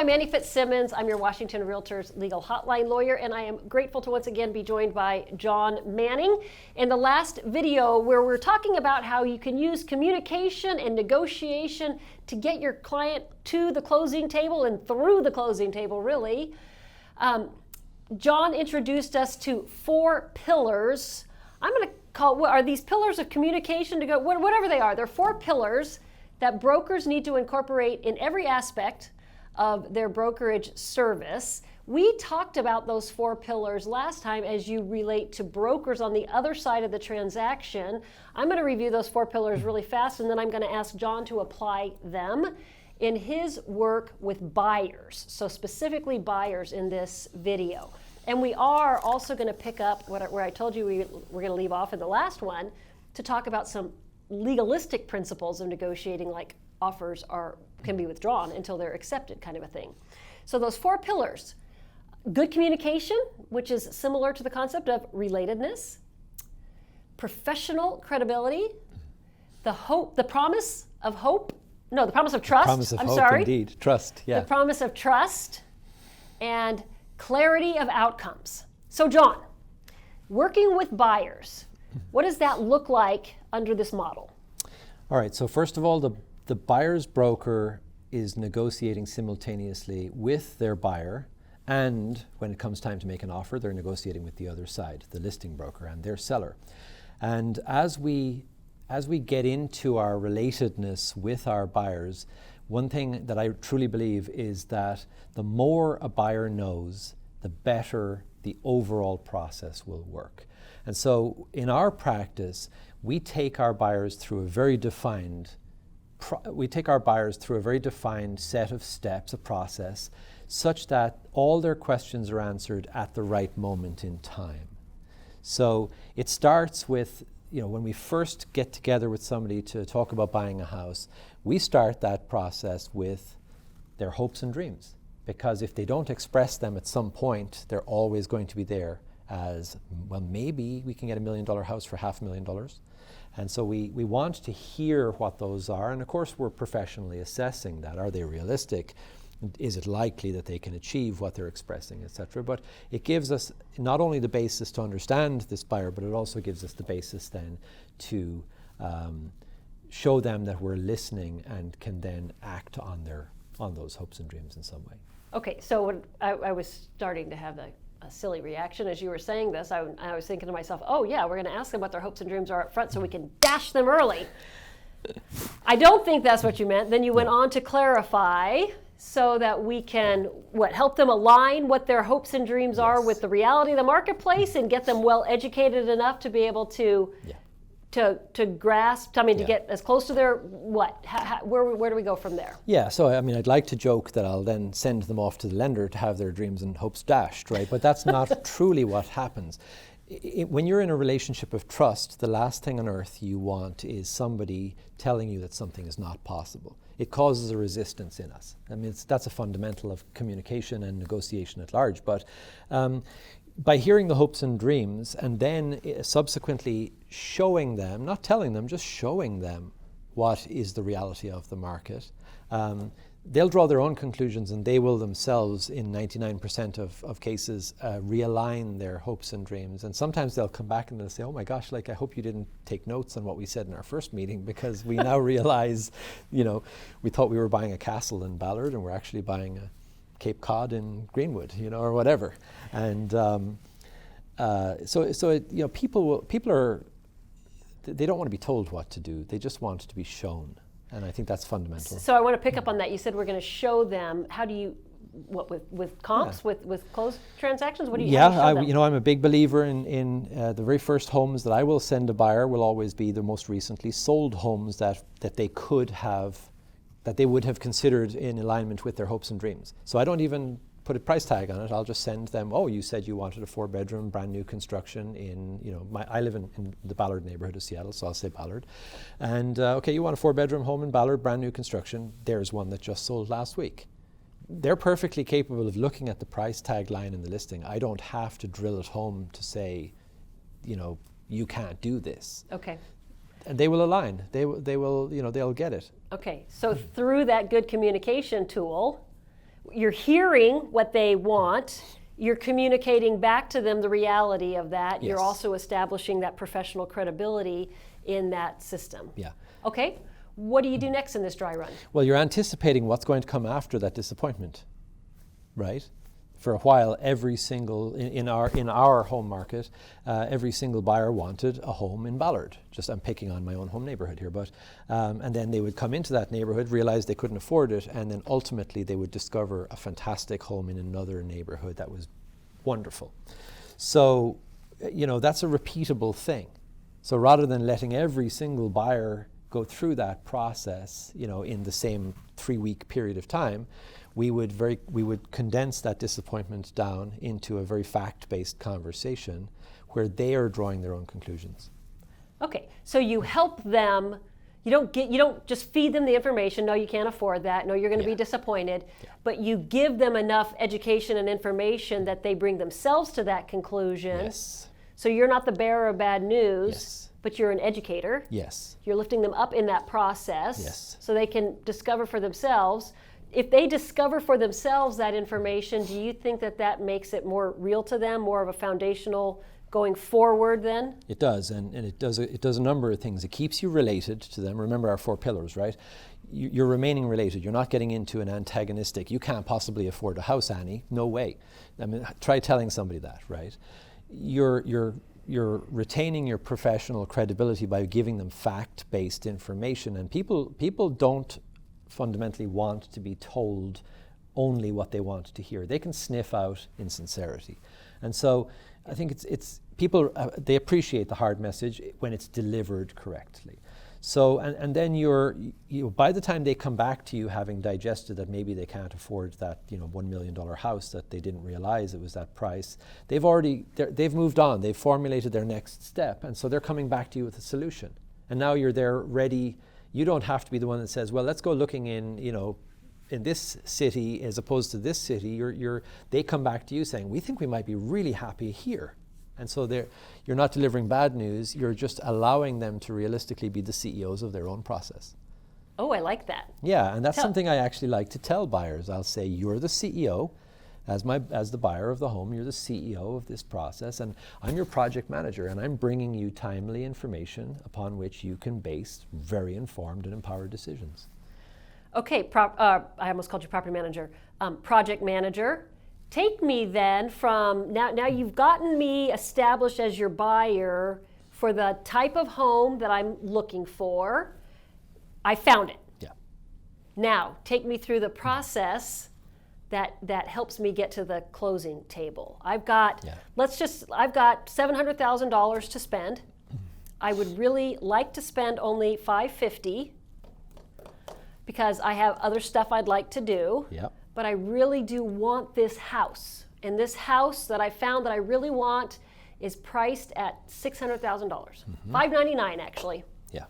I'm Annie Fitzsimmons. I'm your Washington Realtors legal hotline lawyer, and I am grateful to once again be joined by John Manning. In the last video where we're talking about how you can use communication and negotiation to get your client to the closing table and through the closing table, really, John introduced us to 4 pillars. I'm going to call, what are these pillars of communication to go, whatever they are. They're 4 pillars that brokers need to incorporate in every aspect of their brokerage service. We talked about those 4 pillars last time as you relate to brokers on the other side of the transaction. I'm going to review those 4 pillars really fast, and then I'm going to ask John to apply them in his work with buyers, so specifically buyers in this video. And we are also going to pick up where I told you we're going to leave off in the last one to talk about some legalistic principles of negotiating, like offers can be withdrawn until they're accepted, kind of a thing. So those 4 pillars: good communication, which is similar to the concept of relatedness; professional credibility; the promise of hope. No, the promise of trust. Promise of I'm hope, sorry. Indeed, trust. Yeah. The promise of trust and clarity of outcomes. So, John, working with buyers, what does that look like under this model? All right. So first of all, the buyer's broker is negotiating simultaneously with their buyer, and when it comes time to make an offer, they're negotiating with the other side, the listing broker and their seller. And as we get into our relatedness with our buyers, one thing that I truly believe is that the more a buyer knows, the better the overall process will work. And so in our practice, we take our buyers through a very defined set of steps, a process, such that all their questions are answered at the right moment in time. So it starts with, when we first get together with somebody to talk about buying a house, we start that process with their hopes and dreams. Because if they don't express them at some point, they're always going to be there as, well, maybe we can get $1 million house for $500,000. And so we want to hear what those are. And of course, we're professionally assessing that. Are they realistic? Is it likely that they can achieve what they're expressing, etc.? But it gives us not only the basis to understand this buyer, but it also gives us the basis then to show them that we're listening and can then act on those hopes and dreams in some way. Okay, so when I was starting to have a silly reaction as you were saying this, I was thinking to myself, oh yeah, we're going to ask them what their hopes and dreams are up front so we can dash them early. I don't think that's what you meant. Then you went on to clarify so that we can, help them align what their hopes and dreams are with the reality of the marketplace and get them well educated enough to be able to to grasp, to get as close to their, where do we go from there? Yeah, so I'd like to joke that I'll then send them off to the lender to have their dreams and hopes dashed, right? But that's not truly what happens. When you're in a relationship of trust, the last thing on earth you want is somebody telling you that something is not possible. It causes a resistance in us. That's a fundamental of communication and negotiation at large. But by hearing the hopes and dreams and then subsequently showing them, not telling them, just showing them what is the reality of the market, they'll draw their own conclusions, and they will themselves, in 99% of cases, realign their hopes and dreams. And sometimes they'll come back and they'll say, oh my gosh, I hope you didn't take notes on what we said in our first meeting, because we now realize, we thought we were buying a castle in Ballard and we're actually buying a Cape Cod in Greenwood, or whatever. And people are, they don't want to be told what to do. They just want to be shown. And I think that's fundamental. So I want to pick up on that. You said we're going to show them. How do you, with comps, with closed transactions? What do you? Yeah, how do you show them? I'm a big believer in the very first homes that I will send a buyer will always be the most recently sold homes that they could have, that they would have considered in alignment with their hopes and dreams. So I don't even put a price tag on it. I'll just send them, oh, you said you wanted a 4-bedroom, brand new construction in, I live in the Ballard neighborhood of Seattle, so I'll say Ballard. And okay, you want a 4-bedroom home in Ballard, brand new construction. There's one that just sold last week. They're perfectly capable of looking at the price tag line in the listing. I don't have to drill it home to say, you can't do this. Okay. And they will align. They will, they'll get it. Okay, so through that good communication tool, you're hearing what they want, you're communicating back to them the reality of that. Yes. You're also establishing that professional credibility in that system. Yeah. Okay, what do you do next in this dry run? Well, you're anticipating what's going to come after that disappointment, right? For a while, every single, in our home market, every single buyer wanted a home in Ballard. Just, I'm picking on my own home neighborhood here, but, and then they would come into that neighborhood, realize they couldn't afford it, and then ultimately they would discover a fantastic home in another neighborhood that was wonderful. So, that's a repeatable thing. So rather than letting every single buyer go through that process, in the same 3-week period of time, we would condense that disappointment down into a very fact-based conversation where they are drawing their own conclusions. Okay, so you help them. You don't just feed them the information. No, you can't afford that. No, you're going to be disappointed. Yeah. But you give them enough education and information that they bring themselves to that conclusion. Yes. So you're not the bearer of bad news. Yes. But you're an educator. Yes. You're lifting them up in that process. Yes. So they can discover for themselves. If they discover for themselves that information, do you think that makes it more real to them, more of a foundational going forward then? It does, and it does a number of things. It keeps you related to them. Remember our 4 pillars, right? You're remaining related. You're not getting into an antagonistic, you can't possibly afford a house, Annie. No way. I mean, try telling somebody that, right? You're retaining your professional credibility by giving them fact-based information, and people don't fundamentally want to be told only what they want to hear. They can sniff out insincerity. And so I think it's people, they appreciate the hard message when it's delivered correctly. So, and then by the time they come back to you having digested that maybe they can't afford that, $1 million house, that they didn't realize it was that price, they've moved on, they've formulated their next step, and so they're coming back to you with a solution. And now you're there ready. You don't have to be the one that says, well, let's go looking in this city as opposed to this city. They come back to you saying, we think we might be really happy here. And so you're not delivering bad news, you're just allowing them to realistically be the CEOs of their own process. Oh, I like that. Yeah, and that's something I actually like to tell buyers. I'll say, you're the CEO. As the buyer of the home, you're the CEO of this process, and I'm your project manager, and I'm bringing you timely information upon which you can base very informed and empowered decisions. Okay, I almost called you property manager. Project manager, take me then from, now you've gotten me established as your buyer for the type of home that I'm looking for. I found it. Yeah. Now, take me through the process that helps me get to the closing table. I've got $700,000 to spend. I would really like to spend only $550 because I have other stuff I'd like to do. Yep. But I really do want this house. And this house that I found that I really want is priced at $600,000. $599 actually. Yeah.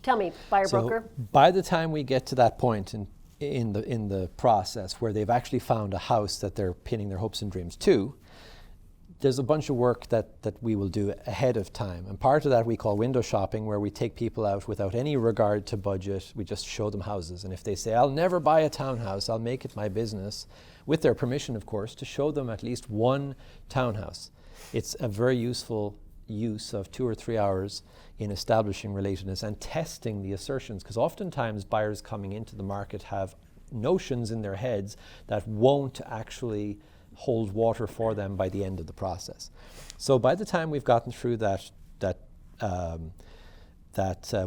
Tell me, buyer broker. By the time we get to that point in the process where they've actually found a house that they're pinning their hopes and dreams to, there's a bunch of work that we will do ahead of time. And part of that we call window shopping, where we take people out without any regard to budget. We just show them houses. And if they say, I'll never buy a townhouse, I'll make it my business, with their permission, of course, to show them at least one townhouse. It's a very useful use of 2 or 3 hours in establishing relatedness and testing the assertions, because oftentimes buyers coming into the market have notions in their heads that won't actually hold water for them by the end of the process. So by the time we've gotten through that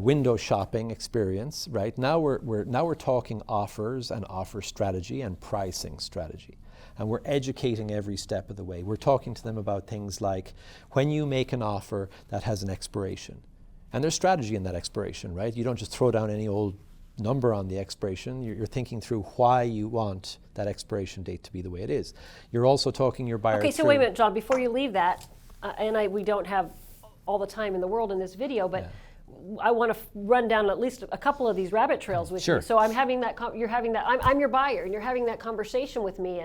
window shopping experience, right, now we're talking offers and offer strategy and pricing strategy. And we're educating every step of the way. We're talking to them about things like when you make an offer that has an expiration. And there's strategy in that expiration, right? You don't just throw down any old number on the expiration. You're thinking through why you want that expiration date to be the way it is. You're also talking your buyer Okay, so wait a minute, John, before you leave that, we don't have all the time in the world in this video, but I want to run down at least a couple of these rabbit trails with you. So I'm having that, I'm your buyer, and you're having that conversation with me,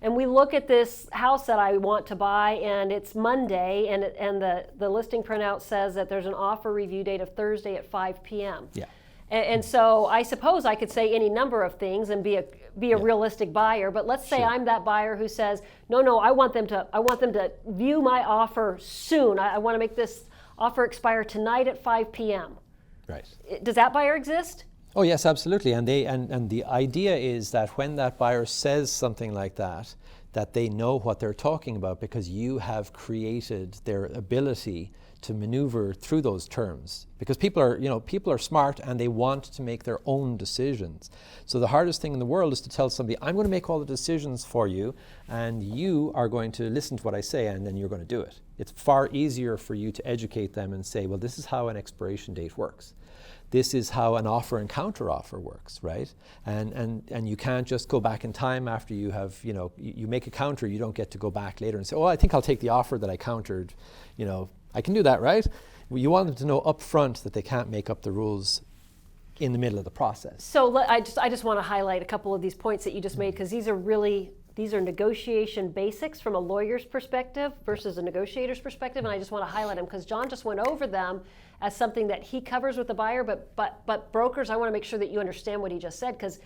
and we look at this house that I want to buy, and it's Monday, and the listing printout says that there's an offer review date of Thursday at 5 p.m. Yeah. And so I suppose I could say any number of things and be a realistic buyer. But let's say I'm that buyer who says, no, I want them to view my offer soon. I want to make this offer expire tonight at 5 p.m. Right. Does that buyer exist? Oh yes, absolutely. And the idea is that when that buyer says something like that they know what they're talking about, because you have created their ability to maneuver through those terms. Because people are smart and they want to make their own decisions. So the hardest thing in the world is to tell somebody, I'm going to make all the decisions for you and you are going to listen to what I say and then you're going to do it. It's far easier for you to educate them and say, well, this is how an expiration date works. This is how an offer and counter offer works, right? And you can't just go back in time after you have, you make a counter, you don't get to go back later and say, oh, I think I'll take the offer that I countered. I can do that, right? You want them to know up front that they can't make up the rules in the middle of the process. So I just want to highlight a couple of these points that you just made, because these are negotiation basics from a lawyer's perspective versus a negotiator's perspective, and I just want to highlight them because John just went over them as something that he covers with the buyer, but brokers, I want to make sure that you understand what he just said, because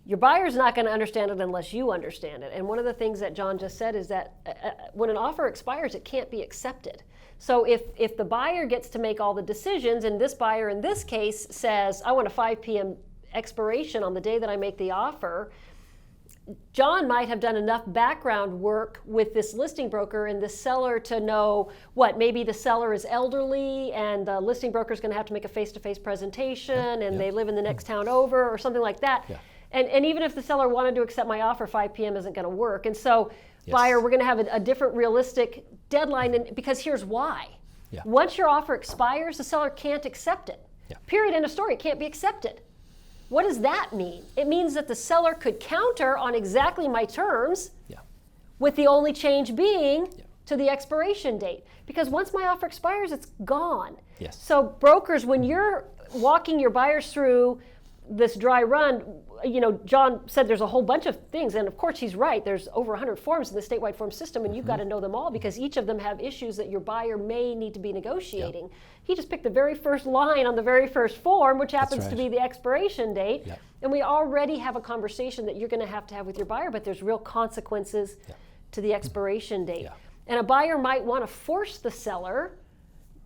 your buyer's not going to understand it unless you understand it. And one of the things that John just said is that when an offer expires, it can't be accepted. So if the buyer gets to make all the decisions, and this buyer in this case says, I want a 5 p.m. expiration on the day that I make the offer, John might have done enough background work with this listing broker and the seller to know maybe the seller is elderly and the listing broker is going to have to make a face-to-face presentation and they live in the next town over or something like that. Yeah. And even if the seller wanted to accept my offer, 5 p.m. isn't going to work. And so, buyer, we're going to have a different realistic deadline, because here's why. Yeah. Once your offer expires, the seller can't accept it. Yeah. Period, end of story. It can't be accepted. What does that mean? It means that the seller could counter on exactly my terms, with the only change being to the expiration date. Because once my offer expires, it's gone. Yes. So brokers, when you're walking your buyers through this dry run, John said there's a whole bunch of things, and of course he's right. There's over 100 forms in the statewide form system, and you've got to know them all, because each of them have issues that your buyer may need to be negotiating. Yep. He just picked the very first line on the very first form, which happens to be the expiration date, and we already have a conversation that you're going to have with your buyer, but there's real consequences to the expiration date. Yeah. And a buyer might want to force the seller,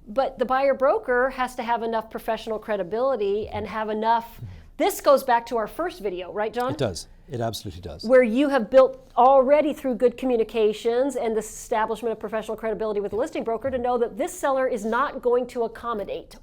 but the buyer broker has to have enough professional credibility and have enough. This goes back to our first video, right, John? It does. It absolutely does. Where you have built already through good communications and the establishment of professional credibility with the listing broker to know that this seller is not going to accommodate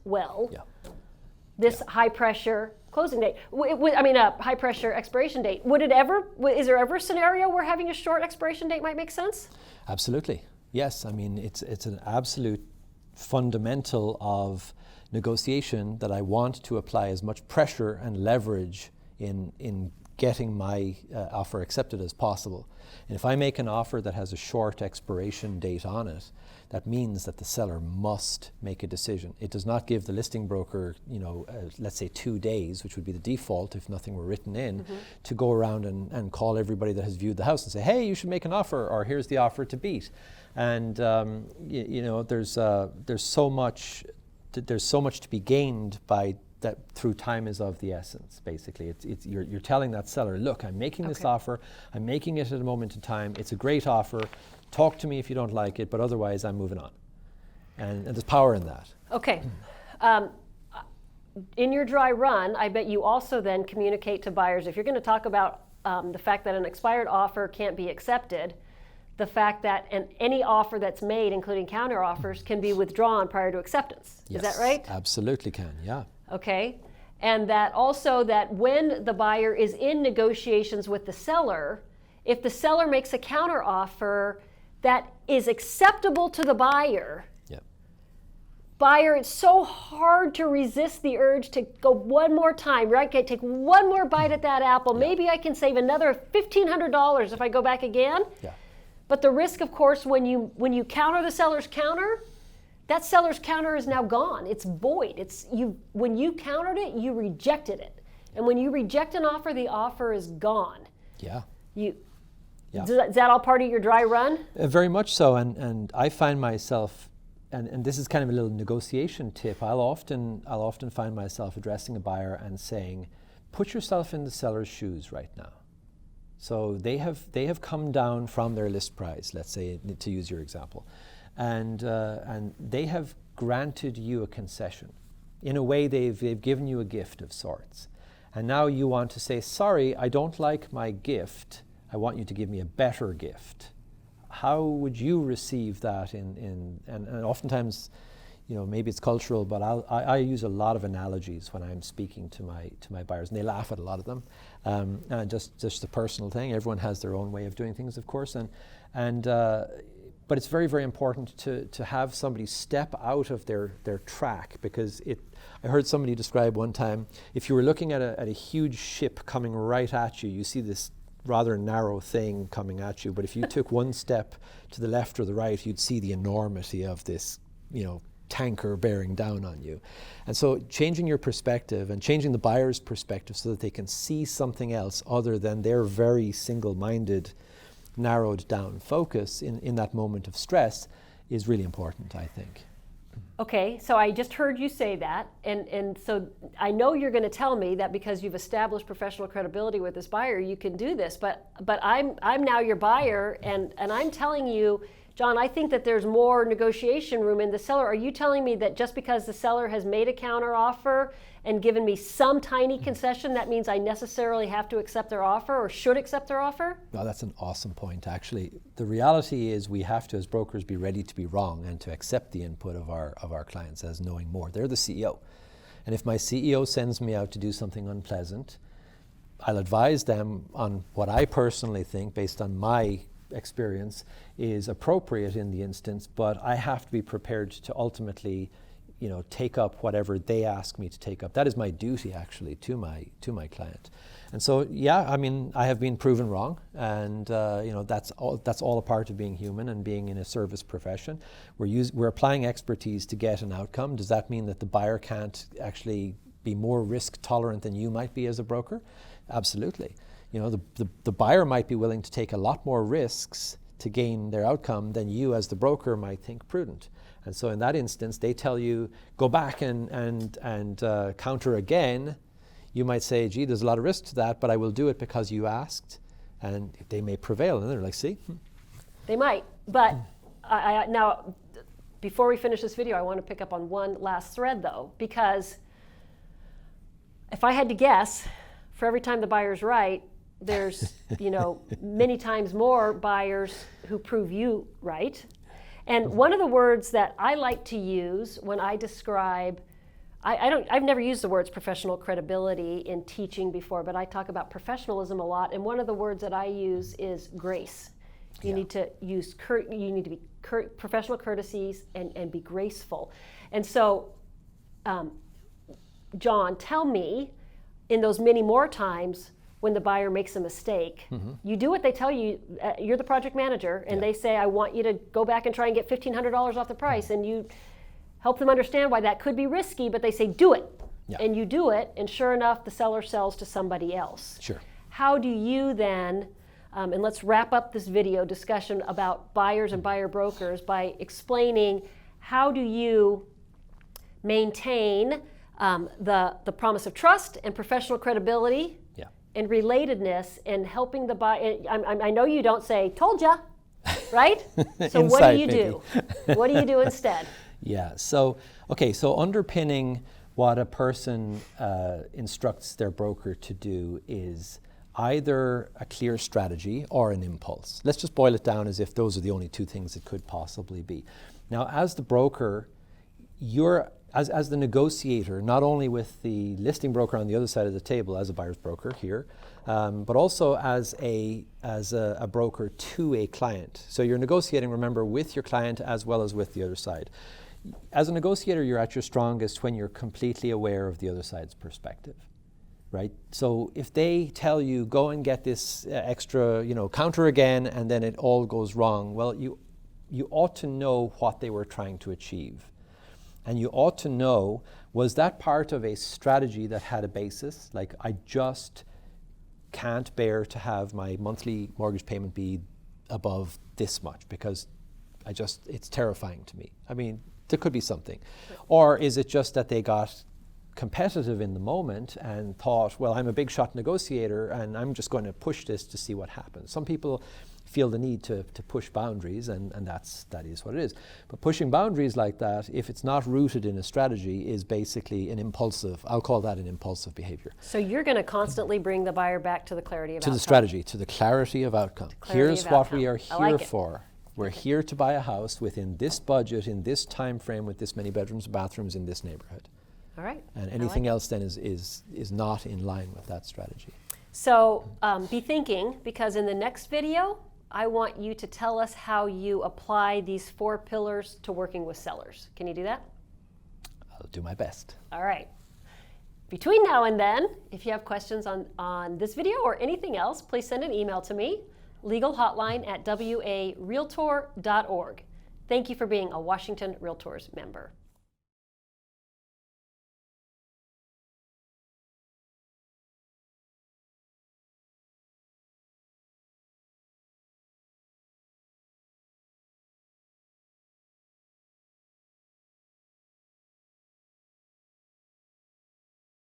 this high-pressure closing date. High-pressure expiration date. Is there ever a scenario where having a short expiration date might make sense? Absolutely. Yes. I mean, it's an absolute fundamental of negotiation that I want to apply as much pressure and leverage in getting my offer accepted as possible. And if I make an offer that has a short expiration date on it, that means that the seller must make a decision. It does not give the listing broker, let's say 2 days, which would be the default if nothing were written in, to go around and call everybody that has viewed the house and say, hey, you should make an offer, or here's the offer to beat. And there's so much to be gained by that through time is of the essence. Basically, you're telling that seller, look, I'm making this offer. I'm making it at a moment in time. It's a great offer. Talk to me if you don't like it, but otherwise, I'm moving on. And there's power in that. Okay. In your dry run, I bet you also then communicate to buyers, if you're going to talk about the fact that an expired offer can't be accepted, the fact that any offer that's made, including counter offers, can be withdrawn prior to acceptance. Yes, is that right? Absolutely can, yeah. Okay. And that also that when the buyer is in negotiations with the seller, if the seller makes a counter offer that is acceptable to the buyer, buyer, it's so hard to resist the urge to go one more time, right? Take one more bite at that apple. Maybe I can save another $1,500 if I go back again. Yeah. But the risk, of course, when you counter the seller's counter, that seller's counter is now gone. It's void. When you countered it, you rejected it. And when you reject an offer, the offer is gone. Yeah. Is that all part of your dry run? Very much so. And I find myself and this is kind of a little negotiation tip. I'll often find myself addressing a buyer and saying, put yourself in the seller's shoes right now. So they have come down from their list price, let's say, to use your example, and they have granted you a concession. In a way, they've given you a gift of sorts. And now you want to say, sorry, I don't like my gift. I want you to give me a better gift. How would you receive that and oftentimes, maybe it's cultural, but I use a lot of analogies when I'm speaking to my buyers, and they laugh at a lot of them. And just a personal thing. Everyone has their own way of doing things, of course, but it's very, very important to have somebody step out of their track, because I heard somebody describe one time, if you were looking at a huge ship coming right at you, you see this rather narrow thing coming at you, but if you took one step to the left or the right, you'd see the enormity of this, tanker bearing down on you. And so changing your perspective and changing the buyer's perspective so that they can see something else other than their very single-minded, narrowed down focus in that moment of stress is really important, I think. Okay, so I just heard you say that, and so I know you're going to tell me that because you've established professional credibility with this buyer, you can do this. But I'm now your buyer, and I'm telling you, John, I think that there's more negotiation room in the seller. Are you telling me that just because the seller has made a counter offer and given me some tiny concession, that means I necessarily have to accept their offer or should accept their offer? Well, that's an awesome point, actually. The reality is we have to, as brokers, be ready to be wrong and to accept the input of our clients as knowing more. They're the CEO. And if my CEO sends me out to do something unpleasant, I'll advise them on what I personally think, based on my experience, is appropriate in the instance, but I have to be prepared to ultimately take up whatever they ask me to take up. That is my duty, actually, to my client. And so, I have been proven wrong, and that's all a part of being human and being in a service profession. We're applying expertise to get an outcome. Does that mean that the buyer can't actually be more risk tolerant than you might be as a broker? Absolutely. The buyer might be willing to take a lot more risks to gain their outcome than you as the broker might think prudent. And so in that instance, they tell you, go back and counter again. You might say, gee, there's a lot of risk to that, but I will do it because you asked. And they may prevail. And they're like, see? They might. But now, before we finish this video, I want to pick up on one last thread, though, because if I had to guess, for every time the buyer's right, there's many times more buyers who prove you right. And one of the words that I like to use when I describe, I've never used the words professional credibility in teaching before, but I talk about professionalism a lot. And one of the words that I use is grace. You need to use you need to be professional courtesies and be graceful. And so, John, tell me, in those many more times when the buyer makes a mistake, you do what they tell you. You're the project manager, and they say, I want you to go back and try and get $1,500 off the price, and you help them understand why that could be risky, but they say, do it. And you do it, and sure enough, the seller sells to somebody else. Sure. How do you then, and let's wrap up this video discussion about buyers and buyer brokers by explaining how do you maintain the promise of trust and professional credibility and relatedness, and helping the buyer. I know you don't say, told ya, right? So what do you do? What do you do instead? Yeah, so underpinning what a person instructs their broker to do is either a clear strategy or an impulse. Let's just boil it down as if those are the only two things it could possibly be. Now, as the broker, you're as the negotiator, not only with the listing broker on the other side of the table as a buyer's broker here, but also as a broker to a client. So you're negotiating, remember, with your client as well as with the other side. As a negotiator, you're at your strongest when you're completely aware of the other side's perspective, right? So if they tell you, go and get this extra, counter again, and then it all goes wrong, well, you ought to know what they were trying to achieve. And you ought to know, was that part of a strategy that had a basis? Like, I just can't bear to have my monthly mortgage payment be above this much because it's terrifying to me. I mean, there could be something. Or is it just that they got competitive in the moment and thought, well, I'm a big shot negotiator and I'm just going to push this to see what happens. Some people feel the need to push boundaries, and that is what it is. But pushing boundaries like that, if it's not rooted in a strategy, is basically an impulsive, I'll call that an impulsive behavior. So you're going to constantly bring the buyer back to the clarity of outcome. To the strategy, to the clarity of outcome. Here's what we are here for. We're here to buy a house within this budget, in this time frame, with this many bedrooms and bathrooms in this neighborhood. All right. And anything else then is not in line with that strategy. So be thinking, because in the next video, I want you to tell us how you apply these 4 pillars to working with sellers. Can you do that? I'll do my best. All right. Between now and then, if you have questions on this video or anything else, please send an email to me, legalhotline@warealtor.org. Thank you for being a Washington REALTORS member.